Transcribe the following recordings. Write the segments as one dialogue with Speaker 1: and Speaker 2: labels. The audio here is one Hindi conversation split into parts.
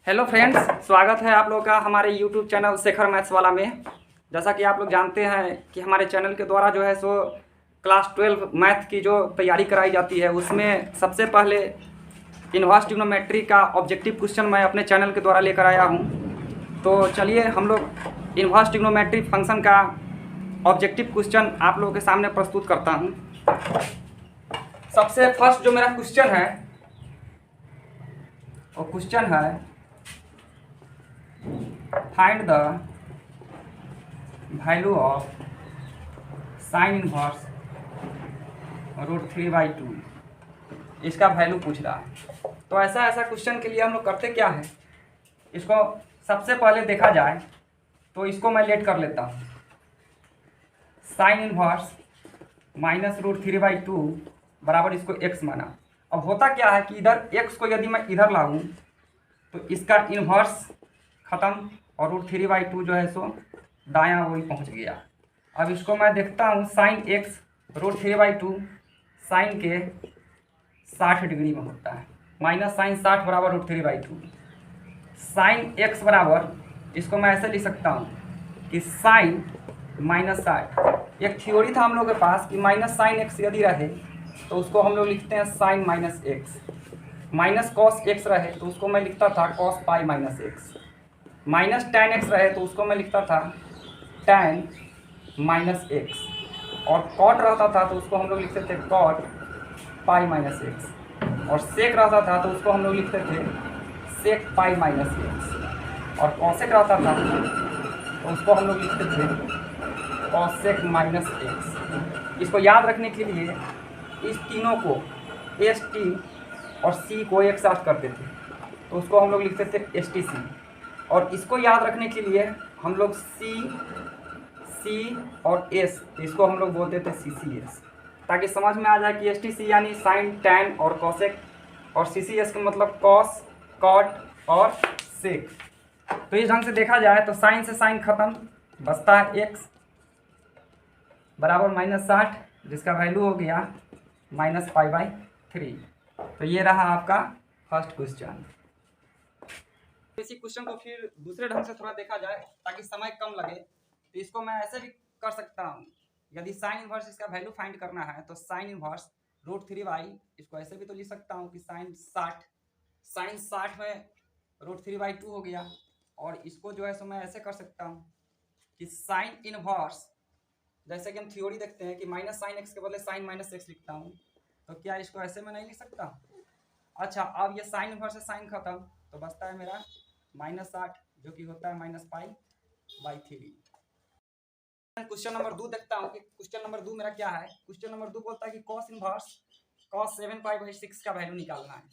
Speaker 1: हेलो फ्रेंड्स, स्वागत है आप लोगों का हमारे यूट्यूब चैनल शेखर मैथ्स वाला में। जैसा कि आप लोग जानते हैं कि हमारे चैनल के द्वारा जो है सो क्लास 12 मैथ की जो तैयारी कराई जाती है उसमें सबसे पहले इनवर्स ट्रिग्नोमेट्री का ऑब्जेक्टिव क्वेश्चन मैं अपने चैनल के द्वारा लेकर आया हूँ। तो चलिए हम लोग इनवर्स ट्रिग्नोमेट्री फंक्शन का ऑब्जेक्टिव क्वेश्चन आप लोगों के सामने प्रस्तुत करता हूँ। सबसे फर्स्ट जो मेरा क्वेश्चन है वो क्वेश्चन है find the value of sine inverse √3/2। इसका वैल्यू पूछ रहा है। तो ऐसा क्वेश्चन के लिए हम लोग करते क्या है, इसको सबसे पहले देखा जाए तो इसको मैं लेट कर लेता हूँ। साइन इनवर्स -√3/2 बराबर इसको x माना। अब होता क्या है कि इधर x को यदि मैं इधर लाऊं तो इसका इनवर्स ख़त्म और √3/2 जो है सो दायां वही पहुंच गया। अब इसको मैं देखता हूँ साइन x √3/2 साइन के 60 डिग्री में होता है। माइनस साइन 60 बराबर √3/2। साइन x बराबर इसको मैं ऐसे लिख सकता हूँ कि साइन -60। एक थ्योरी था हम लोग के पास कि माइनस साइन x यदि रहे तो उसको हम लोग लिखते हैं sine -x। Minus cos x रहे तो उसको मैं लिखता था cos pi -x। Minus tan x रहे तो उसको मैं लिखता था टैन -x। और कॉट रहता था तो उसको हम लोग लिखते थे कॉट पाई -x। और सेक रहता था तो उसको हम लोग लिखते थे सेक पाई -x। और कॉसेक रहता था तो उसको हम लोग लिखते थे कॉसेक -x। इसको याद रखने के लिए इस तीनों को एस टी और सी को एक साथ करते थे तो उसको हम लोग लिखते थे STC। और इसको याद रखने के लिए हम लोग सी और एस इसको हम लोग बोलते थे CCS, ताकि समझ में आ जाए कि STC यानी साइन टैन और कॉसेक और CCS का मतलब कॉस कॉट और सेक। तो इस ढंग से देखा जाए तो साइन से साइन खत्म, बचता है x बराबर -60 जिसका वैल्यू हो गया -π/3। तो ये रहा आपका फर्स्ट क्वेश्चन। इसी क्वेश्चन को फिर दूसरे ढंग से थोड़ा देखा जाए ताकि समय कम लगे, तो इसको मैं ऐसे भी कर सकता हूँ। यदि साइन इनवर्स इसका वैल्यू फाइंड करना है तो साइन इनवर्स √3/, इसको ऐसे भी तो लिख सकता हूँ कि साइन 60 में √3/2 हो गया। और इसको जो है सो मैं ऐसे कर सकता हूँ कि साइन इनवर्स, जैसे कि हम थ्योरी देखते हैं कि माइनस साइन एक्स के बदले साइन -x लिखता हूँ, तो क्या इसको ऐसे में नहीं लिख सकता? अच्छा, अब ये साइन इनवर्स से साइन खत्म तो बचता है मेरा -60 जो कि होता है -π/3। क्वेश्चन नंबर 2 देखता हूँ कि क्वेश्चन नंबर 2 मेरा क्या है। क्वेश्चन नंबर 2 बोलता है कि कॉस इनवर्स cos 7π/6 का वैल्यू निकालना है।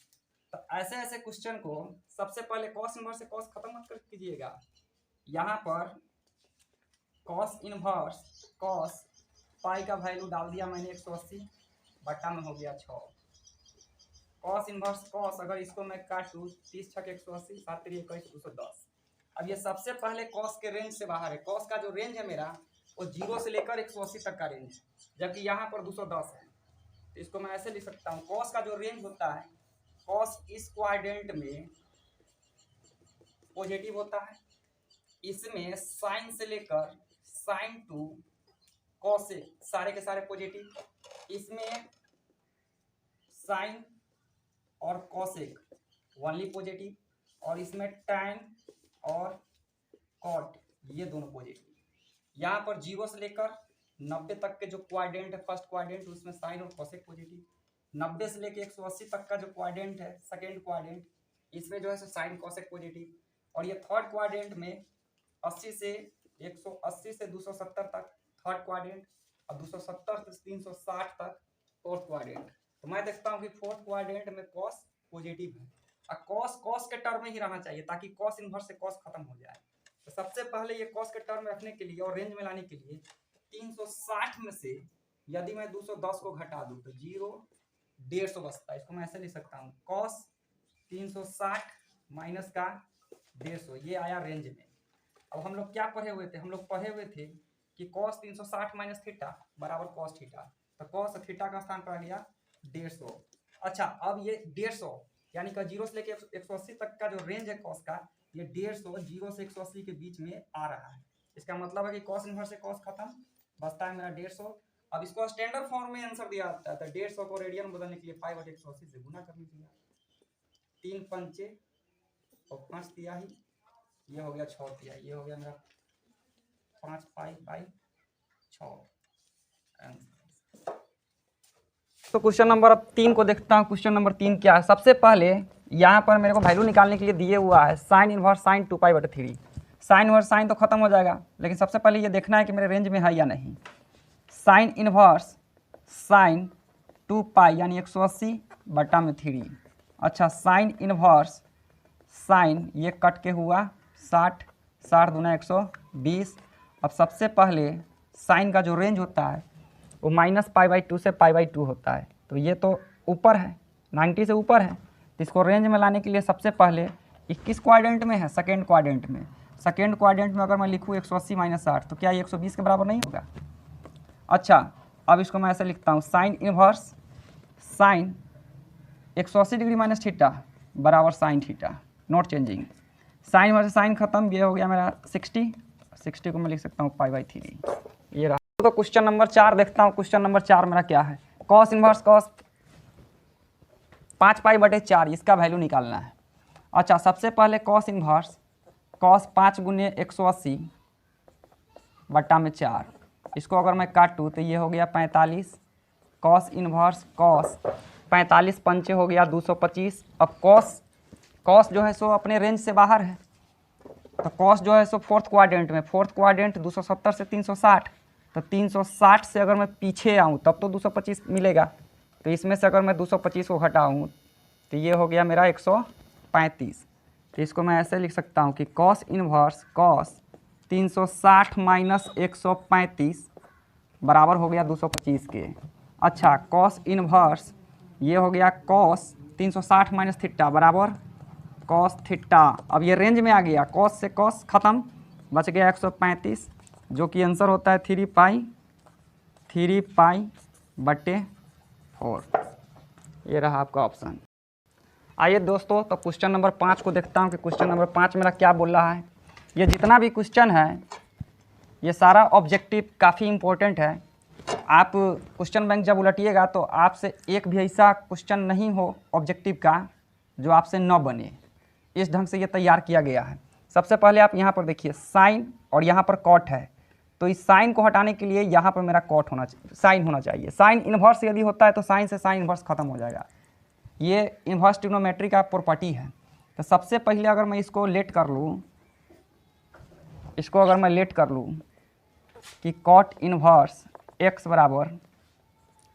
Speaker 1: तो ऐसे क्वेश्चन को सबसे पहले कॉस इनवर्स से कॉस खत्म मत कर कीजिएगा। यहाँ पर कॉस इनवर्स कॉस पाई का वैल्यू डाल दिया मैंने 180 बट्टा में हो गया 6। कॉस इनवर्स कॉस, अगर इसको मैं काटूँ 30 छक 180 7 3 21 210। अब ये सबसे पहले कॉस के रेंज से बाहर है। कॉस का जो रेंज है मेरा वो 0 से लेकर 180 तक का रेंज है, जबकि यहाँ पर 210 है। तो इसको मैं ऐसे लिख सकता हूँ, कॉस का जो रेंज होता है कॉस इस क्वाड्रेंट में पॉजिटिव होता है। इसमें साइन से लेकर साइन टू कॉसेक सारे के सारे पॉजिटिव। इसमें साइन और कॉसेक ओनली पॉजिटिव। और इसमें टैन और कॉट ये दोनों पॉजिटिव। यहाँ पर 0 से लेकर 90 तक के जो क्वाड्रेंट है फर्स्ट क्वाड्रेंट उसमें साइन और कॉसेक पॉजिटिव। 90 से लेकर 180 तक का जो क्वाड्रेंट है सेकेंड क्वाड्रेंट इसमें जो है साइन कॉसेक पॉजिटिव। और ये थर्ड क्वाड्रेंट में 80 से 180 से 270 तक थर्ड क्वाड्रेंट और 270 से 360 तक फोर्थ क्वाड्रेंट। तो मैं देखता हूँ कि फोर्थ क्वाड्रेंट में कॉस पॉजिटिव है और कॉस के टर्म में ही रहना चाहिए ताकि कॉस इनवर्स से कॉस खत्म हो जाए। तो सबसे पहले ये कॉस के टर्म में रखने के लिए और रेंज में लाने के लिए 360 में से यदि मैं 210 को घटा दूं तो 150 बचता है। इसको मैं ऐसे लिख सकता हूँ कॉस 360 माइनस का 150, ये आया रेंज में। अब हम लोग क्या पढ़े हुए थे, हम लोग पढ़े हुए थे कि कॉस 360 माइनस थीटा बराबर कॉस थीटा। तो कॉस थीटा का स्थान पर आ गया 150। अच्छा, अब ये 150 यानी कि 0 से लेके 180 तक का जो रेंज है कॉस का, ये 150 0 से 180 के बीच में आ रहा है। इसका मतलब है कि कॉस इनवर्स से कॉस खत्म, बचता है मेरा 150। अब इसको स्टैंडर्ड फॉर्म में आंसर दिया जाता है, तो 150 को रेडियन में बदलने के लिए 5/180 से गुना कर लीजिए। 3 पंचे और 5 तिहाई, ये हो गया 6 तिहाई, ये हो गया मेरा 5π/6। तो क्वेश्चन नंबर 3 को देखता हूँ। क्वेश्चन नंबर 3 क्या है? सबसे पहले यहाँ पर मेरे को वैल्यू निकालने के लिए दिए हुआ है sine inverse sine 2π/3। Sine inverse sine तो खत्म हो जाएगा, लेकिन सबसे पहले ये देखना है कि मेरे रेंज में है या नहीं। साइन इनवर्स साइन 2π यानी 180/3। अच्छा, साइन इनवर्स साइन ये कट के हुआ 60, 60 दूना 120। अब सबसे पहले साइन का जो रेंज होता है वो -π/2 से π/2 होता है, तो ये तो ऊपर है, 90 से ऊपर है। तो इसको रेंज में लाने के लिए सबसे पहले 21 क्वाड्रेंट में है, सेकेंड क्वाड्रेंट में। सेकेंड क्वाड्रेंट में अगर मैं लिखूँ 180 - 60, तो क्या ये 120 के बराबर नहीं होगा? अच्छा, अब इसको मैं ऐसे लिखता हूँ, sine inverse sine 180 degree minus theta बराबर sine theta, not changing. Sine inverse sine खत्म, ये हो गया मेरा 60 को मैं लिख सकता हूँ π/3। ये रहा। तो क्वेश्चन नंबर 4 देखता हूँ। क्वेश्चन नंबर 4 मेरा क्या है? कॉस इनवर्स कॉस 5π/4, इसका वैल्यू निकालना है। अच्छा, सबसे पहले कॉस इनवर्स कॉस 5 × 180/4, इसको अगर मैं काटूँ तो ये हो गया 45। कॉस इनवर्स कॉस 45 पंचे हो गया 225। अब कॉस जो है सो अपने रेंज से बाहर है, तो कॉस जो है सो फोर्थ क्वाड्रेंट में, फोर्थ क्वाड्रेंट 270 से 360, तो 360 से अगर मैं पीछे आऊँ तब तो 225 मिलेगा। तो इसमें से अगर मैं 225 को घटाऊँ तो ये हो गया मेरा 135। तो इसको मैं ऐसे लिख सकता हूँ कि कॉस इनवर्स कॉस 360 - 135 बराबर हो गया 225 के। अच्छा, कॉस इनवर्स ये हो गया कॉस 360 - थीटा बराबर कॉस थीटा। अब ये रेंज में आ गया, कॉस से कॉस खत्म, बच गया 135, जो कि आंसर होता है 3π/4। ये रहा आपका ऑप्शन। आइए दोस्तों, तो क्वेश्चन नंबर 5 को देखता हूँ कि क्वेश्चन नंबर 5 मेरा क्या बोल रहा है। ये जितना भी क्वेश्चन है ये सारा ऑब्जेक्टिव काफ़ी इम्पोर्टेंट है। आप क्वेश्चन बैंक जब उलटिएगा तो आपसे एक भी ऐसा क्वेश्चन नहीं हो ऑब्जेक्टिव का जो आपसे न बने, इस ढंग से ये तैयार किया गया है। सबसे पहले आप यहाँ पर देखिए साइन और यहाँ पर कॉट है, तो इस साइन को हटाने के लिए यहाँ पर मेरा कॉट होना चाहिए, साइन होना चाहिए। साइन इन्वर्स यदि होता है तो साइन से साइन इन्वर्स खत्म हो जाएगा। ये इन्वर्स ट्रिग्नोमेट्री का प्रॉपर्टी है। तो सबसे पहले अगर मैं इसको लेट कर लूँ, कि कॉट इन्वर्स x बराबर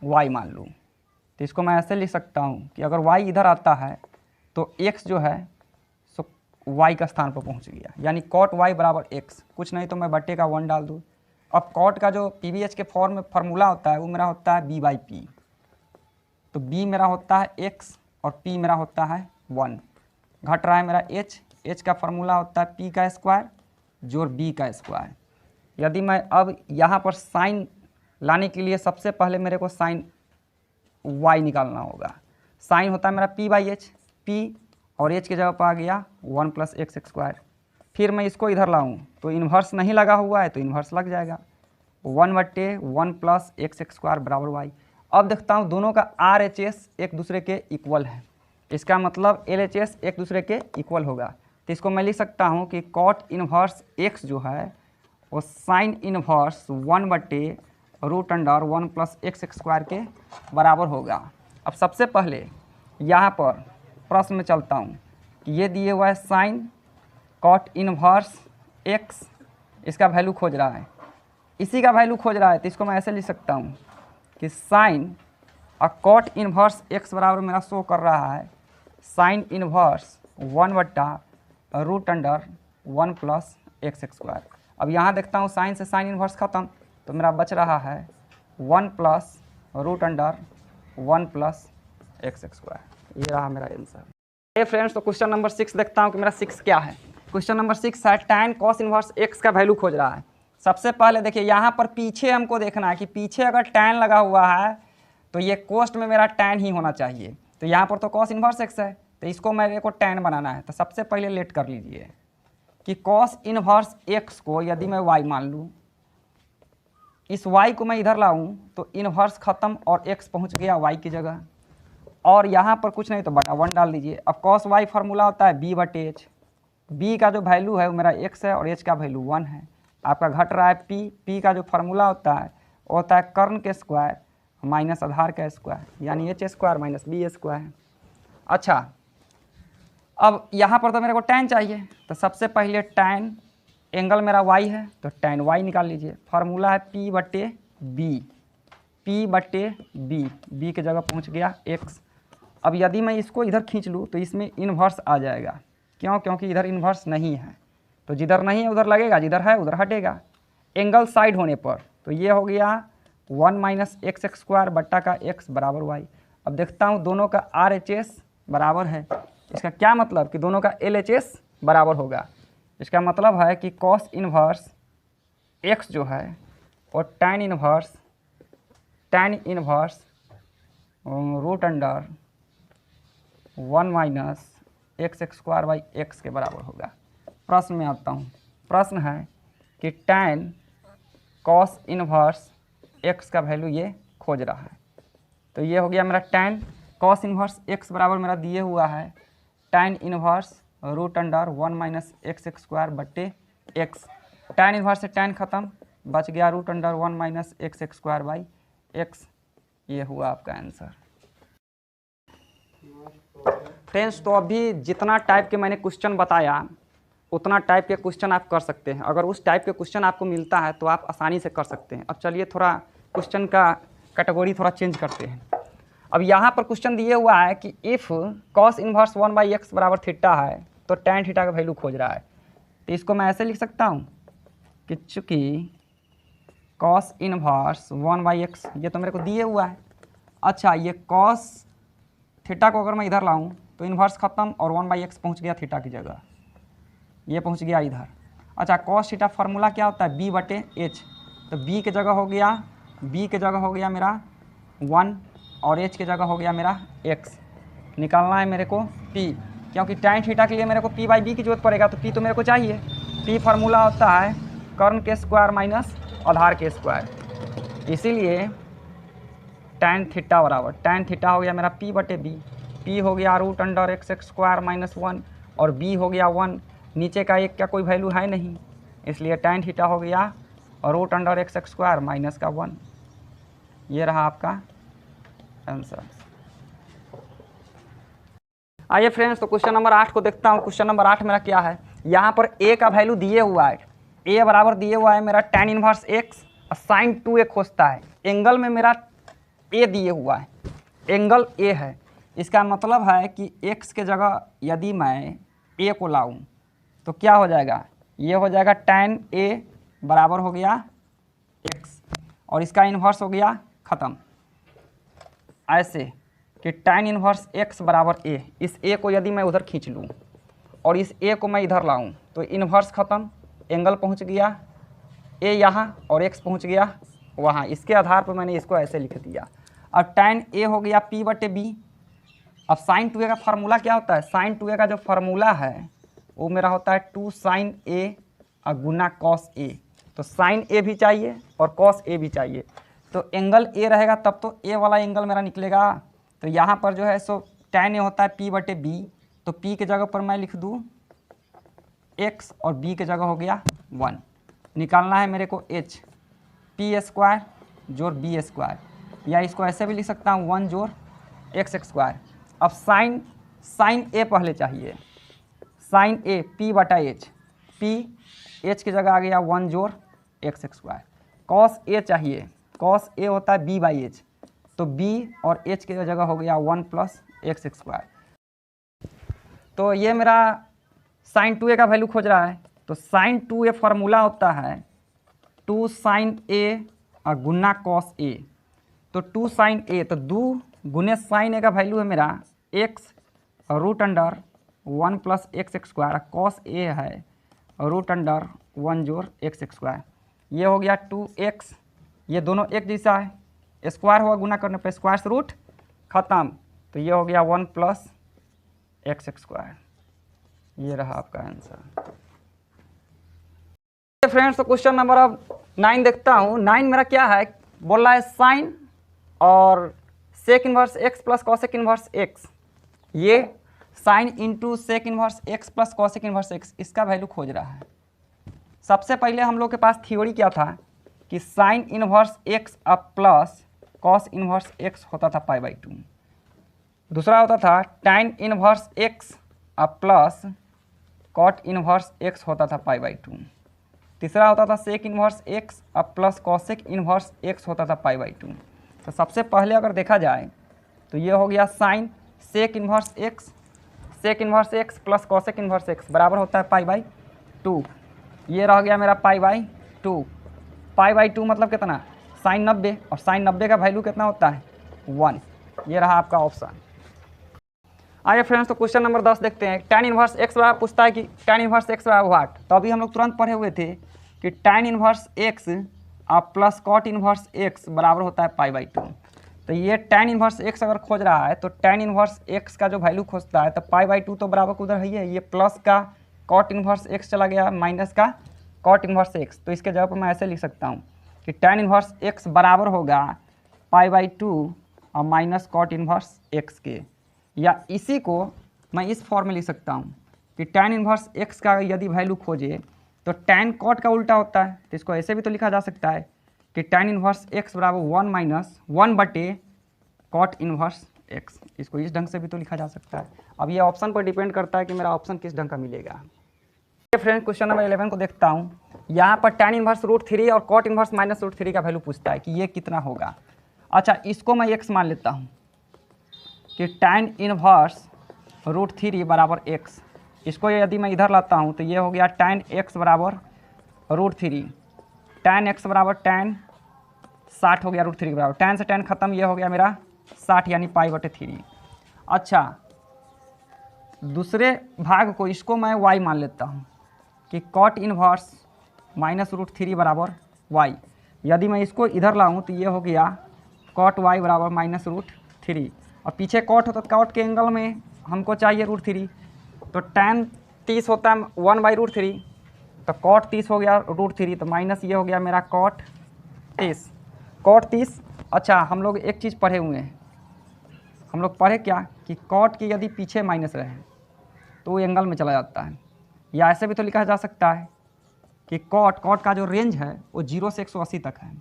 Speaker 1: y मान लूँ, तो इसको मैं ऐसे लिख सकता हूँ कि अगर y इधर आता है तो x जो है सो y का स्थान पर पहुँच गया, यानी कॉट y बराबर x, कुछ नहीं तो मैं बट्टे का 1 डाल दूँ। अब कॉट का जो PVH के फॉर्म में फार्मूला होता है वो मेरा होता है b/p, तो b मेरा होता है x और p मेरा होता है 1, घट रहा है मेरा h का फार्मूला होता है p का स्क्वायर जोड़ b का स्क्वायर। यदि मैं अब यहाँ पर साइन लाने के लिए सबसे पहले मेरे को साइन y निकालना होगा। साइन होता है मेरा p/h, p और h की जगह पर आ गया 1 + x²। फिर मैं इसको इधर लाऊं तो इन्वर्स नहीं लगा हुआ है तो इन्वर्स लग जाएगा, 1/1 + x² बराबर y। अब देखता हूँ दोनों का RHS एक दूसरे के इक्वल है, इसका मतलब LHS एक दूसरे के इक्वल होगा। तो इसको मैं लिख सकता हूँ कि कॉट इन्वर्स x जो है वो साइन इन्वर्स 1/√1 + x² के बराबर होगा। अब सबसे पहले यहाँ पर प्रश्न में चलता हूँ कि ये दिए हुआ है साइन कॉट इन्वर्स x, इसका वैल्यू खोज रहा है, इसी का वैल्यू खोज रहा है। तो इसको मैं ऐसे लिख सकता हूँ कि साइन और कॉट इन्वर्स x बराबर मेरा शो कर रहा है साइन इन्वर्स 1/√1 + x²। अब यहाँ देखता हूँ साइन से साइन इन्वर्स खत्म, तो मेरा बच रहा है 1 + √1 + x²। ये रहा मेरा आंसर। ये फ्रेंड्स, तो क्वेश्चन नंबर 6 देखता हूँ कि मेरा 6 क्या है। क्वेश्चन नंबर 6 है tan cos इन्वर्स x का वैल्यू खोज रहा है। सबसे पहले देखिए यहाँ पर पीछे हमको देखना है कि पीछे अगर tan लगा हुआ है तो ये कोस्ट में मेरा tan ही होना चाहिए। तो यहाँ पर तो cos इन्वर्स x है, तो इसको मेरे को tan बनाना है। तो सबसे पहले लेट कर लीजिए कि cos इनवर्स x को यदि मैं y मान लूँ, इस y को मैं इधर लाऊं तो इनवर्स ख़त्म और x पहुंच गया y की जगह, और यहाँ पर कुछ नहीं तो बटा 1 डाल दीजिए। अब cos y फार्मूला होता है b बटे h, b का जो वैल्यू है वो मेरा x है और h का वैल्यू 1 है। आपका घट रहा है p का जो फार्मूला होता है वो होता है कर्ण के स्क्वायर माइनस आधार का स्क्वायर, यानी h square minus b square. अच्छा, अब यहाँ पर तो मेरे को tan चाहिए, तो सबसे पहले tan एंगल मेरा y है तो tan y निकाल लीजिए। फार्मूला है p बटे b, p बटे b, b की जगह पहुँच गया x। अब यदि मैं इसको इधर खींच लूँ तो इसमें इन्वर्स आ जाएगा, क्यों? क्योंकि इधर इन्वर्स नहीं है, तो जिधर नहीं है उधर लगेगा, जिधर है उधर हटेगा एंगल साइड होने पर। तो ये हो गया 1 माइनस एक्स स्क्वायर बट्टा का x बराबर y। अब देखता हूँ दोनों का RHS बराबर है, इसका क्या मतलब कि दोनों का LHS बराबर होगा। इसका मतलब है कि cos इनवर्स x जो है और tan inverse root under 1 minus x square by x के बराबर होगा। प्रश्न में आता हूँ। प्रश्न है कि tan cos इनवर्स x का वैल्यू ये खोज रहा है। तो ये हो गया मेरा tan cos इनवर्स x बराबर मेरा दिए हुआ है tan inverse root under 1 minus x square बट्टे x। tan इनवर्स से tan खत्म, बच गया root under 1 minus x square by x। ये हुआ आपका आंसर। फ्रेंड्स, तो अभी जितना टाइप के मैंने क्वेश्चन बताया उतना टाइप के क्वेश्चन आप कर सकते हैं। अगर उस टाइप के क्वेश्चन आपको मिलता है तो आप आसानी से कर सकते हैं। अब चलिए थोड़ा क्वेश्चन का कैटेगरी थोड़ा चेंज करते हैं। अब यहाँ पर क्वेश्चन दिए हुआ है कि if cos inverse 1 by x बराबर थीटा है तो tan थीटा का वैल्यू खोज रहा है। तो इसको मैं ऐसे लिख सकता हूँ कि चूँकि cos इनवर्स 1 बाई एक्स ये तो मेरे को दिए हुआ है। अच्छा, ये cos थीटा को अगर मैं इधर लाऊं तो इन्वर्स खत्म और 1 बाई एक्स पहुँच गया थीटा की जगह, ये पहुँच गया इधर। अच्छा, cos थीटा फार्मूला क्या होता है b बटे h, तो b की जगह हो गया मेरा 1 और h की जगह हो गया मेरा x। निकालना है मेरे को p, क्योंकि tan थीटा के लिए मेरे को p बाई b की जरूरत पड़ेगा, तो p तो मेरे को चाहिए। p फार्मूला होता है कर्ण के स्क्वायर माइनस आधार के स्क्वायर, इसीलिए tan थीटा बराबर tan थीटा हो गया मेरा p बटे b, p हो गया root under x square minus 1 और b हो गया 1। नीचे का एक का कोई वैल्यू है नहीं, इसलिए tan थीटा हो गया root under x square minus का 1। ये रहा आपका आंसर। आइए फ्रेंड्स, तो क्वेश्चन नंबर 8 को देखता हूँ। क्वेश्चन नंबर 8 मेरा क्या है, यहाँ पर a का वैल्यू दिए हुआ है, a बराबर दिए हुआ है मेरा tan इनवर्स x और साइन 2a खोजता है। एंगल में मेरा a दिए हुआ है, एंगल a है। इसका मतलब है कि x के जगह यदि मैं a को लाऊं तो क्या हो जाएगा, ये हो जाएगा tan a बराबर हो गया x और इसका इन्वर्स हो गया ख़त्म। ऐसे कि tan इन्वर्स x बराबर a, इस a को यदि मैं उधर खींच लूँ और इस a को मैं इधर लाऊं तो इन्वर्स ख़त्म, एंगल पहुंच गया a यहाँ और x पहुंच गया वहाँ। इसके आधार पर मैंने इसको ऐसे लिख दिया। और tan a हो गया p बटे b। अब साइन 2a का फार्मूला क्या होता है, साइन 2a का जो फार्मूला है वो मेरा होता है 2 साइन a गुना cos a। तो साइन a भी चाहिए और cos a भी चाहिए, तो एंगल a रहेगा तब तो a वाला एंगल मेरा निकलेगा। तो यहाँ पर जो है सो tan a होता है p बटे b, तो p के जगह पर मैं लिख दूँ x और b के जगह हो गया 1। निकालना है मेरे को h, p स्क्वायर जोड़ b स्क्वायर, या इसको ऐसे भी लिख सकता हूँ 1 जोड़ x स्क्वायर। अब साइन a पहले चाहिए, साइन a p बटा h, p h की जगह आ गया 1 जोड़ x स्क्वायर। कॉस a चाहिए, कॉस a होता है b बाई h, तो b और h की जगह हो गया 1 प्लस x स्क्वायर। तो ये मेरा साइन 2a का वैल्यू खोज रहा है। तो साइन 2a फार्मूला होता है 2 साइन a गुना कॉस a। तो 2 साइन a, तो 2 गुने साइन a का वैल्यू है मेरा x root under 1 plus x square, cos a है रूट अंडर 1 जोड़ एक्स स्क्वायर। ये हो गया 2x, ये दोनों एक जैसा है, स्क्वायर हुआ गुना करने पर स्क्वायर से रूट ख़त्म, तो ये हो गया 1 प्लस एक्स स्क्वायर। ये रहा आपका आंसर। फ्रेंड्स, तो क्वेश्चन नंबर अब 9 देखता हूँ। 9 मेरा क्या है, बोल रहा है साइन और sec inverse x plus cosec inverse x, ये sine into sec inverse x plus cosec inverse x, इसका वैल्यू खोज रहा है। सबसे पहले हम लोग के पास थ्योरी क्या था कि साइन इन्वर्स एक्स अब प्लस कॉस इन्वर्स एक्स होता था पाई बाई 2। दूसरा होता था टैन इन्वर्स एक्स अब प्लस कॉट इन्वर्स एक्स होता था पाई बाई 2। तीसरा होता था सेक इन्वर्स एक्स अब प्लस कॉसेक इन्वर्स एक्स होता था पाई बाई 2। तो सबसे पहले अगर देखा जाए तो ये हो गया sine sec inverse x plus cosec inverse x बराबर होता है पाई बाई 2। ये रह गया मेरा पाई बाई 2। पाई बाई 2 मतलब कितना, साइन 90, और साइन 90 का वैल्यू कितना होता है 1। ये रहा आपका ऑप्शन। आइए फ्रेंड्स, तो क्वेश्चन नंबर 10 देखते हैं। टैन इन्वर्स एक्स बराबर पूछता है कि टैन इन्वर्स एक्स बराबर व्हाट। तो अभी हम लोग तुरंत पढ़े हुए थे कि टैन इन्वर्स एक्स अब प्लस कॉट इन्वर्स एक्स बराबर होता है पाई बाई 2। तो ये टैन इन्वर्स एक्स अगर खोज रहा है तो टैन इन्वर्स एक्स का जो वैल्यू खोजता है तो पाई बाई 2 तो बराबर उधर है, ये प्लस का कॉट इन्वर्स एक्स चला गया माइनस का कॉट इन्वर्स एक्स। तो इसके जगह पर मैं ऐसे लिख सकता हूँ कि टैन इन्वर्स एक्स बराबर होगा पाई बाई 2 और माइनस कॉट इन्वर्स एक्स के। या इसी को मैं इस फॉर्म में लिख सकता हूँ कि टैन इन्वर्स एक्स का यदि वैल्यू खोजे तो टैन कॉट का उल्टा होता है। तो इसको ऐसे भी तो लिखा जा सकता है कि टैन इन्वर्स एक्स बराबर 1 माइनस 1 बटे कॉट इन्वर्स एक्स। इसको इस ढंग से भी तो लिखा जा सकता है। अब ये ऑप्शन पर डिपेंड करता है कि मेरा ऑप्शन किस ढंग का मिलेगा। फ्रेंड, क्वेश्चन नंबर 11 को देखता हूँ। यहाँ पर टैन इन्वर्स √3 और कॉट इन्वर्स माइनस √3 का वैल्यू पूछता है कि ये कितना होगा। अच्छा, इसको मैं एक्स मान लेता हूँ कि टैन इन्वर्स √3 बराबर एक्स। इसको यदि मैं इधर लाता हूँ तो ये हो गया टैन एक्स बराबर √3। टैन एक्स बराबर टैन 60 हो गया √3 के बराबर। टैन से टैन खत्म, ये हो गया मेरा 60 यानी पाई बटे 3। अच्छा, दूसरे भाग को इसको मैं y मान लेता हूँ कि कॉट इन्वर्स माइनस √3 बराबर y। यदि मैं इसको इधर लाऊँ तो ये हो गया कॉट y बराबर माइनस √3। और पीछे कॉट होता तो कॉट के एंगल में हमको चाहिए √3, तो टैन 30 होता है 1/√3, तो कॉट 30 हो गया √3, तो माइनस ये हो गया मेरा कॉट 30। कॉट 30। अच्छा, हम लोग एक चीज़ पढ़े हुए हैं, हम लोग पढ़े क्या कि कॉट की यदि पीछे माइनस रहे तो वो एंगल में चला जाता है। या ऐसे भी तो लिखा जा सकता है कि कॉट का जो रेंज है वो 0 से 180 तक है।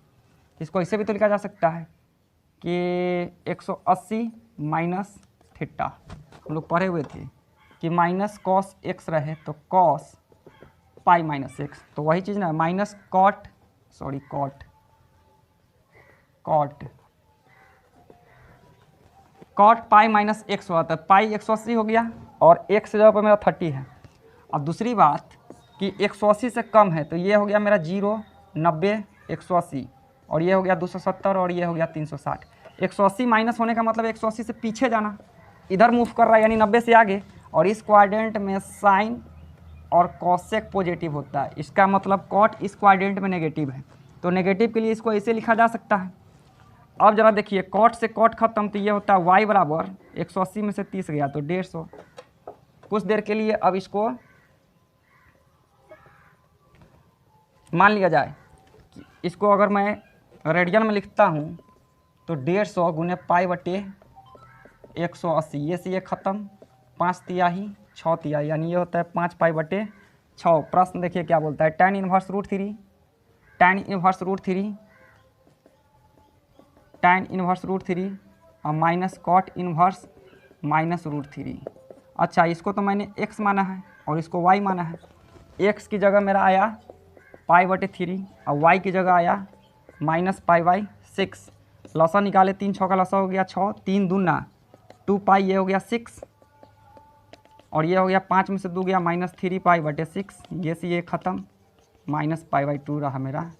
Speaker 1: इसको ऐसे भी तो लिखा जा सकता है कि 180 माइनस थीटा। हम लोग पढ़े हुए थे कि माइनस कॉस एक्स रहे तो कॉस पाई माइनस एक्स, तो वही चीज़ ना, minus cot pi minus x हुआ था। पाई 180 हो गया और एक्स जगह पर मेरा 30 है। अब दूसरी बात कि 180 से कम है तो ये हो गया मेरा 0, 90, 180, और ये हो गया 270 और ये हो गया 360। 180 माइनस होने का मतलब 180 से पीछे जाना, इधर मूव कर रहा है यानी 90 से आगे। और इस क्वाड्रेंट में साइन और कॉसेक पॉजिटिव होता है, इसका मतलब कॉट इस क्वाड्रेंट में नेगेटिव है। तो नेगेटिव के लिए इसको ऐसे लिखा जा सकता है। अब जरा देखिए, कॉट से कॉट खत्म, तो ये होता है y बराबर 180 में से 30 गया तो 150। कुछ देर के लिए अब इसको मान लिया जाए कि इसको अगर मैं रेडियन में लिखता हूँ तो 150 गुने पाई बटे 180, ये से ये ख़त्म, 5 तिहाई 6 तिहाई, यानी ये होता है 5 पाई बटे 6। प्रश्न देखिए क्या बोलता है, टैन इन्वर्स √3, टैन इन्वर्स √3 और माइनस कॉट इन्वर्स माइनस √3। अच्छा, इसको तो मैंने x माना है और इसको y माना है। x की जगह मेरा आया पाई बटे 3 और y की जगह आया माइनस पाई बाई 6। लसा निकाले, 3 6 का लसा हो गया 6, 3 दूना 2 पाई, ये हो गया 6 और ये हो गया 5 में से 2 गया माइनस 3 पाई बटे 6, ये से ये ख़त्म, माइनस पाई बाई 2 रहा मेरा